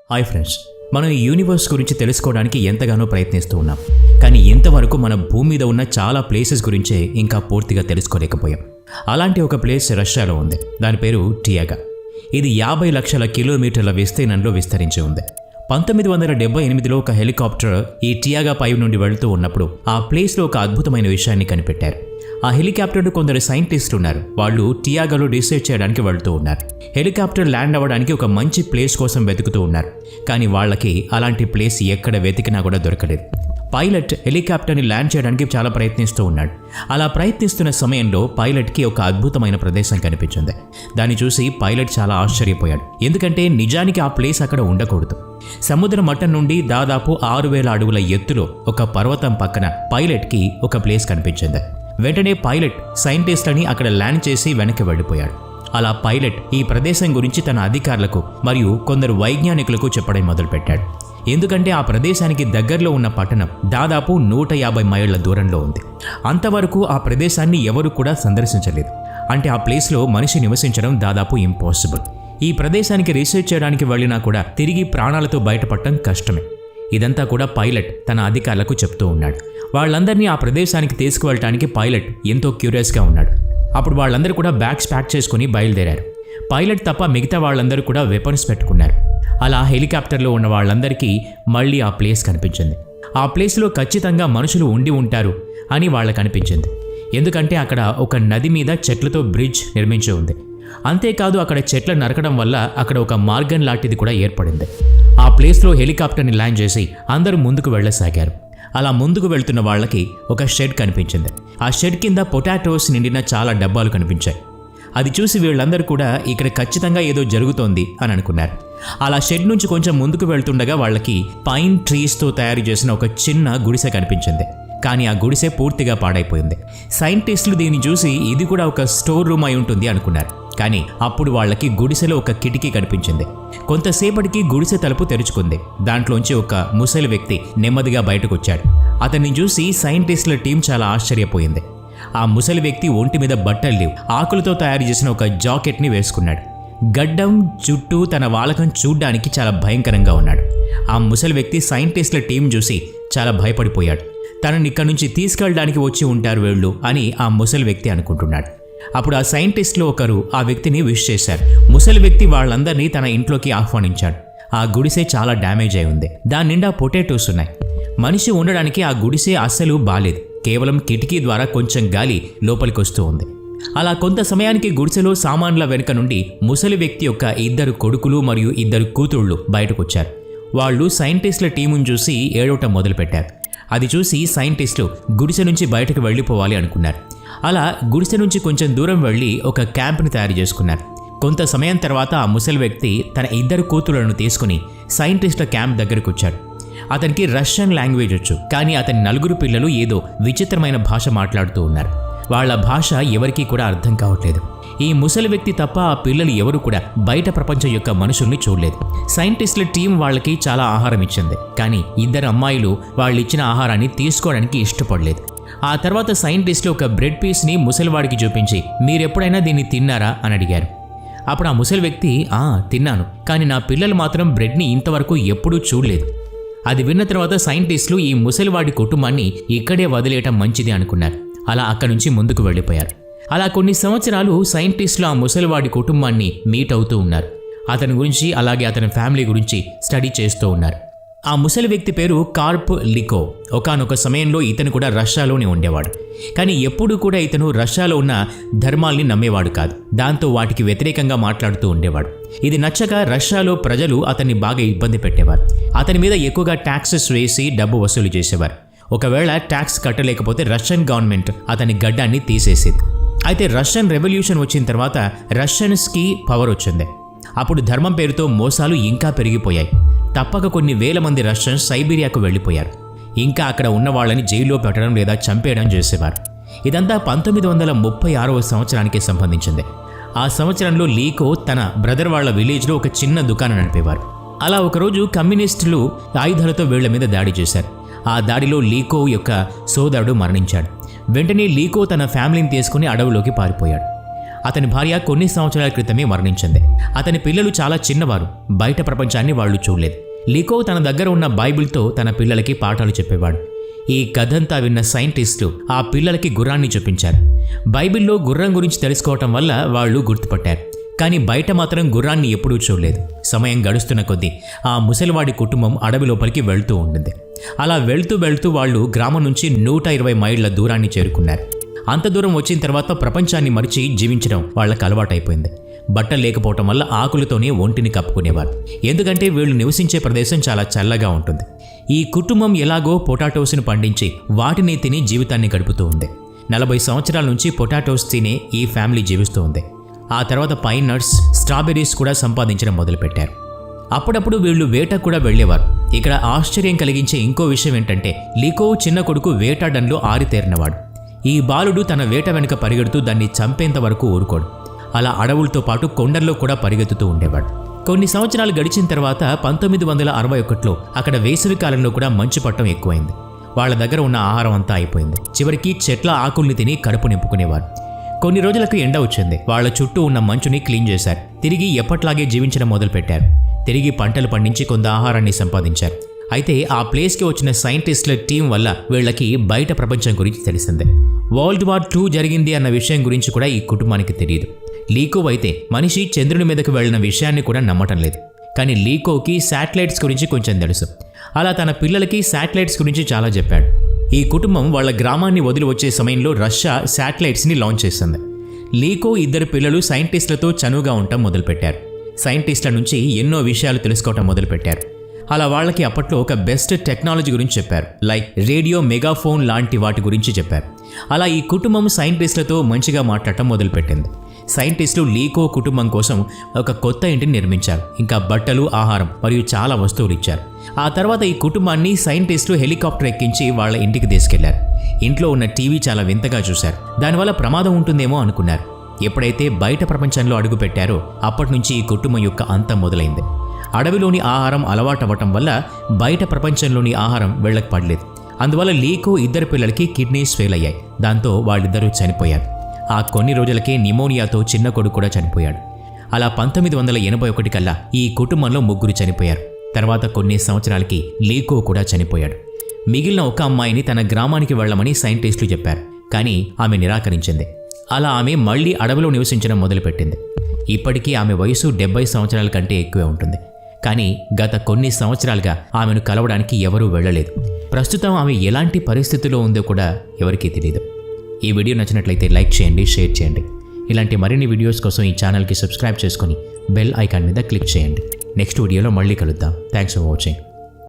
Hi friends, మనం ఈ universe గురించి తెలుసుకోవడానికి ఎంతగానో ప్రయత్నిస్తూ ఉన్నాం. కానీ ఇంతవరకు మన భూమి మీద ఉన్న చాలా ప్లేసెస్ గురించే ఇంకా పూర్తిగా తెలుసుకోలేకపోయాం. అలాంటి ఒక ప్లేస్ రష్యాలో ఉంది. దాని పేరు టియాగా. ఇది 50 లక్షల కిలోమీటర్ల విస్తీర్ణంలో విస్తరించి ఉంది. 1978లో ఒక హెలికాప్టర్ ఈ టియాగా పై నుండి వెళుతూ ఉన్నప్పుడు ఆ ప్లేస్లో ఒక అద్భుతమైన విషయాన్ని కనిపెట్టారు. ఆ హెలికాప్టర్లో కొందరు సైంటిస్టులు ఉన్నారు. వాళ్ళు టియాగాలో రీసెర్చ్ చేయడానికి వెళుతూ ఉన్నారు. హెలికాప్టర్ ల్యాండ్ అవ్వడానికి ఒక మంచి ప్లేస్ కోసం వెతుకుతూ ఉన్నారు. కానీ వాళ్ళకి అలాంటి ప్లేస్ ఎక్కడ వెతికినా కూడా దొరకలేదు. పైలట్ హెలికాప్టర్ని ల్యాండ్ చేయడానికి చాలా ప్రయత్నిస్తూ ఉన్నాడు. అలా ప్రయత్నిస్తున్న సమయంలో పైలట్కి ఒక అద్భుతమైన ప్రదేశం కనిపించింది. దాన్ని చూసి పైలట్ చాలా ఆశ్చర్యపోయాడు. ఎందుకంటే నిజానికి ఆ ప్లేస్ అక్కడ ఉండకూడదు. సముద్ర మట్టం నుండి దాదాపు 6000 అడుగుల ఎత్తులో ఒక పర్వతం పక్కన పైలట్కి ఒక ప్లేస్ కనిపించింది. వెంటనే పైలట్ సైంటిస్ట్లని అక్కడ ల్యాండ్ చేసి వెనక్కి వెళ్ళిపోయాడు. అలా పైలట్ ఈ ప్రదేశం గురించి తన అధికారులకు మరియు కొందరు వైజ్ఞానికులకు చెప్పడం మొదలుపెట్టాడు. ఎందుకంటే ఆ ప్రదేశానికి దగ్గరలో ఉన్న పట్టణం దాదాపు 150 మైళ్ళ దూరంలో ఉంది. అంతవరకు ఆ ప్రదేశాన్ని ఎవరు కూడా సందర్శించలేదు. అంటే ఆ ప్లేస్లో మనిషి నివసించడం దాదాపు ఇంపాసిబుల్. ఈ ప్రదేశానికి రీసెర్చ్ చేయడానికి వెళ్ళినా కూడా తిరిగి ప్రాణాలతో బయటపడటం కష్టమే. ఇదంతా కూడా పైలట్ తన అధికారులకు చెప్తూ ఉన్నాడు. వాళ్ళందరినీ ఆ ప్రదేశానికి తీసుకువెళ్ళటానికి పైలట్ ఎంతో క్యూరియస్గా ఉన్నాడు. అప్పుడు వాళ్ళందరూ కూడా బ్యాగ్స్ ప్యాక్ చేసుకుని బయలుదేరారు. పైలట్ తప్ప మిగతా వాళ్ళందరూ కూడా వెపన్స్ పెట్టుకున్నారు. అలా హెలికాప్టర్లో ఉన్న వాళ్ళందరికీ మళ్ళీ ఆ ప్లేస్ కనిపించింది. ఆ ప్లేస్లో ఖచ్చితంగా మనుషులు ఉండి ఉంటారు అని వాళ్ళకు అనిపించింది. ఎందుకంటే అక్కడ ఒక నది మీద చెట్లతో బ్రిడ్జ్ నిర్మించి ఉంది. అంతేకాదు అక్కడ చెట్ల నరకడం వల్ల అక్కడ ఒక మార్గం లాంటిది కూడా ఏర్పడింది. ఆ ప్లేస్లో హెలికాప్టర్ని ల్యాండ్ చేసి అందరూ ముందుకు వెళ్ళసాగారు. అలా ముందుకు వెళ్తున్న వాళ్ళకి ఒక షెడ్ కనిపించింది. ఆ షెడ్ కింద పొటాటోస్ నిండిన చాలా డబ్బాలు కనిపించాయి. అది చూసి వీళ్ళందరూ కూడా ఇక్కడ ఖచ్చితంగా ఏదో జరుగుతోంది అని అనుకున్నారు. అలా షెడ్ నుంచి కొంచెం ముందుకు వెళ్తుండగా వాళ్ళకి పైన్ ట్రీస్తో తయారు చేసిన ఒక చిన్న గుడిసె కనిపించింది. కానీ ఆ గుడిసె పూర్తిగా పాడైపోయింది. సైంటిస్టులు దీన్ని చూసి ఇది కూడా ఒక స్టోర్ రూమ్ అయి ఉంటుంది అనుకున్నారు. కానీ అప్పుడు వాళ్ళకి గుడిసెలో ఒక కిటికీ కనిపించింది. కొంతసేపటికి గుడిసె తలుపు తెరుచుకుంది. దాంట్లోంచి ఒక ముసలి వ్యక్తి నెమ్మదిగా బయటకు వచ్చాడు. అతన్ని చూసి సైంటిస్టుల టీం చాలా ఆశ్చర్యపోయింది. ఆ ముసలి వ్యక్తి ఒంటి మీద బట్టలు లేవు. ఆకులతో తయారు చేసిన ఒక జాకెట్ని వేసుకున్నాడు. గడ్డం చుట్టూ తన వాలకం చూడ్డానికి చాలా భయంకరంగా ఉన్నాడు. ఆ ముసలి వ్యక్తి సైంటిస్టుల టీం చూసి చాలా భయపడిపోయాడు. తనని ఇక్కడి నుంచి తీసుకెళ్ళడానికి వచ్చి ఉంటారు వీళ్ళు అని ఆ ముసలి వ్యక్తి అనుకుంటున్నాడు. అప్పుడు ఆ సైంటిస్టులు ఒకరు ఆ వ్యక్తిని విష్ చేశారు. ముసలి వ్యక్తి వాళ్ళందరినీ తన ఇంట్లోకి ఆహ్వానించాడు. ఆ గుడిసె చాలా డ్యామేజ్ అయి ఉంది. దాని నిండా పొటాటోస్ ఉన్నాయి. మనిషి ఉండడానికి ఆ గుడిసె అస్సలు బాలేదు. కేవలం కిటికీ ద్వారా కొంచెం గాలి లోపలికి వస్తూ ఉంది. అలా కొంత సమయానికి గుడిసెలో సామాన్ల వెనుక నుండి ముసలి వ్యక్తి యొక్క 2 కొడుకులు మరియు 2 కూతుళ్ళు బయటకు వచ్చారు. వాళ్ళు సైంటిస్టుల టీమును చూసి ఏడవటం మొదలుపెట్టారు. అది చూసి సైంటిస్టులు గుడిసె నుంచి బయటకు వెళ్ళిపోవాలి అనుకున్నారు. అలా గుడిసె నుంచి కొంచెం దూరం వెళ్ళి ఒక క్యాంప్ని తయారు చేసుకున్నారు. కొంత సమయం తర్వాత ఆ ముసలి వ్యక్తి తన 2 కూతుళ్లను తీసుకుని సైంటిస్టుల క్యాంప్ దగ్గరకు వచ్చాడు. అతనికి రష్యన్ లాంగ్వేజ్ వచ్చు. కానీ అతని 4 పిల్లలు ఏదో విచిత్రమైన భాష మాట్లాడుతూ ఉన్నారు. వాళ్ళ భాష ఎవరికీ కూడా అర్థం కావట్లేదు. ఈ ముసలి వ్యక్తి తప్ప ఆ పిల్లలు ఎవరు కూడా బయట ప్రపంచం యొక్క మనుషుల్ని చూడలేదు. సైంటిస్టుల టీం వాళ్ళకి చాలా ఆహారం ఇచ్చింది. కానీ 2 అమ్మాయిలు వాళ్ళు ఇచ్చిన ఆహారాన్ని తీసుకోవడానికి ఇష్టపడలేదు. ఆ తర్వాత సైంటిస్టులు ఒక బ్రెడ్ పీస్ని ముసలివాడికి చూపించి మీరెప్పుడైనా దీన్ని తిన్నారా అని అడిగారు. అప్పుడు ఆ ముసలి వ్యక్తి తిన్నాను, కానీ నా పిల్లలు మాత్రం బ్రెడ్ని ఇంతవరకు ఎప్పుడూ చూడలేదు. అది విన్న తర్వాత సైంటిస్టులు ఈ ముసలివాడి కుటుంబాన్ని ఇక్కడే వదిలేయటం మంచిది అనుకున్నారు. అలా అక్కడి నుంచి ముందుకు వెళ్ళిపోయారు. అలా కొన్ని సంవత్సరాలు సైంటిస్టులు ఆ ముసలివాడి కుటుంబాన్ని మీట్ అవుతూ ఉన్నారు. అతని గురించి అలాగే అతని ఫ్యామిలీ గురించి స్టడీ చేస్తూ ఉన్నారు. ఆ ముసలి వ్యక్తి పేరు కార్ప్ లికో. ఒకానొక సమయంలో ఇతను కూడా రష్యాలోనే ఉండేవాడు. కానీ ఎప్పుడూ కూడా ఇతను రష్యాలో ఉన్న ధర్మాల్ని నమ్మేవాడు కాదు. దాంతో వాటికి వ్యతిరేకంగా మాట్లాడుతూ ఉండేవాడు. ఇది నచ్చక రష్యాలో ప్రజలు అతన్ని బాగా ఇబ్బంది పెట్టేవారు. అతని మీద ఎక్కువగా ట్యాక్సెస్ వేసి డబ్బు వసూలు చేసేవారు. ఒకవేళ ట్యాక్స్ కట్టలేకపోతే రష్యన్ గవర్నమెంట్ అతని గడ్డాన్ని తీసేసేది. అయితే రష్యన్ రెవల్యూషన్ వచ్చిన తర్వాత రష్యన్స్కి పవర్ వచ్చింది. అప్పుడు ధర్మం పేరుతో మోసాలు ఇంకా పెరిగిపోయాయి. తప్పక కొన్ని వేల మంది రష్యన్స్ సైబీరియాకు వెళ్ళిపోయారు. ఇంకా అక్కడ ఉన్న వాళ్ళని జైల్లో పెట్టడం లేదా చంపేయడం చేసేవారు. ఇదంతా 1936వ సంవత్సరానికి సంబంధించింది. ఆ సంవత్సరంలో లీకో తన బ్రదర్ వాళ్ళ విలేజ్లో ఒక చిన్న దుకాణం నడిపేవారు. అలా ఒకరోజు కమ్యూనిస్టులు ఆయుధాలతో వీళ్ల మీద దాడి చేశారు. ఆ దాడిలో లీకో యొక్క సోదరుడు మరణించాడు. వెంటనే లీకో తన ఫ్యామిలీని తీసుకుని అడవిలోకి పారిపోయాడు. అతని భార్య కొన్ని సంవత్సరాల క్రితమే మరణించింది. అతని పిల్లలు చాలా చిన్నవారు, బయట ప్రపంచాన్ని వాళ్ళు చూడలేదు. లీకో తన దగ్గర ఉన్న బైబిల్తో తన పిల్లలకి పాఠాలు చెప్పేవాడు. ఈ కథంతా విన్న సైంటిస్టులు ఆ పిల్లలకి గుర్రాన్ని చూపించారు. బైబిల్లో గుర్రం గురించి తెలుసుకోవటం వల్ల వాళ్ళు గుర్తుపట్టారు. కానీ బయట మాత్రం గుర్రాన్ని ఎప్పుడూ చూడలేదు. సమయం గడుస్తున్న కొద్దీ ఆ ముసలివాడి కుటుంబం అడవి లోపలికి వెళ్తూ ఉంటుంది. అలా వెళ్తూ వెళ్తూ వాళ్ళు గ్రామం నుంచి 120 మైళ్ళ దూరాన్ని చేరుకున్నారు. అంత దూరం వచ్చిన తర్వాత ప్రపంచాన్ని మరిచి జీవించడం వాళ్ళకి అలవాటైపోయింది. బట్టలు లేకపోవటం వల్ల ఆకులతోనే ఒంటిని కప్పుకునేవారు. ఎందుకంటే వీళ్ళు నివసించే ప్రదేశం చాలా చల్లగా ఉంటుంది. ఈ కుటుంబం ఎలాగో పొటాటోస్ను పండించి వాటిని తిని జీవితాన్ని గడుపుతూ ఉంది. 40 సంవత్సరాల నుంచి పొటాటోస్ తినే ఈ ఫ్యామిలీ జీవిస్తూ ఉంది. ఆ తర్వాత పైన్ నట్స్, స్ట్రాబెర్రీస్ కూడా సంపాదించడం మొదలుపెట్టారు. అప్పుడప్పుడు వీళ్ళు వేట కూడా వెళ్లేవారు. ఇక్కడ ఆశ్చర్యం కలిగించే ఇంకో విషయం ఏంటంటే లీకో చిన్న కొడుకు వేటాడంలో ఆరితేరినవాడు. ఈ బాలుడు తన వేట వెనుక పరిగెడుతూ దాన్ని చంపేంత వరకు ఊరుకోడు. అలా అడవులతో పాటు కొండల్లో కూడా పరిగెత్తుతూ ఉండేవాడు. కొన్ని సంవత్సరాలు గడిచిన తర్వాత 1961లో అక్కడ వేసవి కాలంలో కూడా మంచు పట్టం ఎక్కువైంది. వాళ్ళ దగ్గర ఉన్న ఆహారం అంతా అయిపోయింది. చివరికి చెట్ల ఆకుల్ని తిని కడుపు నింపుకునేవారు. కొన్ని రోజులకు ఎండ వచ్చింది. వాళ్ళ చుట్టూ ఉన్న మంచుని క్లీన్ చేశారు. తిరిగి ఎప్పట్లాగే జీవించడం మొదలుపెట్టారు. తిరిగి పంటలు పండించి కొంత ఆహారాన్ని సంపాదించారు. అయితే ఆ ప్లేస్కి వచ్చిన సైంటిస్టుల టీం వల్ల వీళ్ళకి బయట ప్రపంచం గురించి తెలిసిందే. వరల్డ్ వార్ 2 జరిగింది అన్న విషయం గురించి కూడా ఈ కుటుంబానికి తెలియదు. లీకో అయితే మనిషి చంద్రుని మీదకు వెళ్లిన విషయాన్ని కూడా నమ్మటం లేదు. కానీ లీకోకి శాటిలైట్స్ గురించి కొంచెం తెలుసు. అలా తన పిల్లలకి శాటిలైట్స్ గురించి చాలా చెప్పాడు. ఈ కుటుంబం వాళ్ళ గ్రామాన్ని వదిలి వచ్చే సమయంలో రష్యా శాటిలైట్స్ని లాంచ్ చేసింది. లీకో ఇద్దరు పిల్లలు సైంటిస్టులతో చనువుగా ఉండటం మొదలుపెట్టారు. సైంటిస్టుల నుంచి ఎన్నో విషయాలు తెలుసుకోవటం మొదలుపెట్టారు. అలా వాళ్ళకి అప్పట్లో ఒక బెస్ట్ టెక్నాలజీ గురించి చెప్పారు. లైక్ రేడియో, మెగాఫోన్ లాంటి వాటి గురించి చెప్పారు. అలా ఈ కుటుంబం సైంటిస్టులతో మంచిగా మాట్లాడటం మొదలుపెట్టింది. సైంటిస్టులు లీకో కుటుంబం కోసం ఒక కొత్త ఇంటిని నిర్మించారు. ఇంకా బట్టలు, ఆహారం మరియు చాలా వస్తువులు ఇచ్చారు. ఆ తర్వాత ఈ కుటుంబాన్ని సైంటిస్టులు హెలికాప్టర్ ఎక్కించి వాళ్ళ ఇంటికి తీసుకెళ్లారు. ఇంట్లో ఉన్న టీవీ చాలా వింతగా చూశారు. దానివల్ల ప్రమాదం ఉంటుందేమో అనుకున్నారు. ఎప్పుడైతే బయట ప్రపంచంలో అడుగు పెట్టారో అప్పటి నుంచి ఈ కుటుంబం యొక్క అంతం మొదలైంది. అడవిలోని ఆహారం అలవాటవ్వటం వల్ల బయట ప్రపంచంలోని ఆహారం వీళ్ళకి పడలేదు. అందువల్ల లీకో ఇద్దరు పిల్లలకి కిడ్నీస్ ఫెయిల్ అయ్యాయి. దాంతో వాళ్ళిద్దరూ చనిపోయారు. ఆ కొన్ని రోజులకే నిమోనియాతో చిన్న కొడుకు కూడా చనిపోయాడు. అలా 1981 కల్లా ఈ కుటుంబంలో 3 చనిపోయారు. తర్వాత కొన్ని సంవత్సరాలకి లీకో కూడా చనిపోయాడు. మిగిలిన ఒక అమ్మాయిని తన గ్రామానికి వెళ్ళమని సైంటిస్టులు చెప్పారు. కానీ ఆమె నిరాకరించింది. అలా ఆమె మళ్లీ అడవిలో నివసించడం మొదలుపెట్టింది. ఇప్పటికీ ఆమె వయసు 70 సంవత్సరాల కంటే ఎక్కువే ఉంటుంది. కానీ గత కొన్ని సంవత్సరాలుగా ఆమెను కలవడానికి ఎవరూ వెళ్ళలేదు. ప్రస్తుతం ఆమె ఎలాంటి పరిస్థితిలో ఉందో కూడా ఎవరికీ తెలియదు. ఈ వీడియో నచ్చినట్లయితే లైక్ చేయండి, షేర్ చేయండి. ఇలాంటి మరిన్ని వీడియోస్ కోసం ఈ ఛానల్కి సబ్స్క్రైబ్ చేసుకొని బెల్ ఐకాన్ మీద క్లిక్ చేయండి. నెక్స్ట్ వీడియోలో మళ్ళీ కలుద్దాం. Thanks for watching.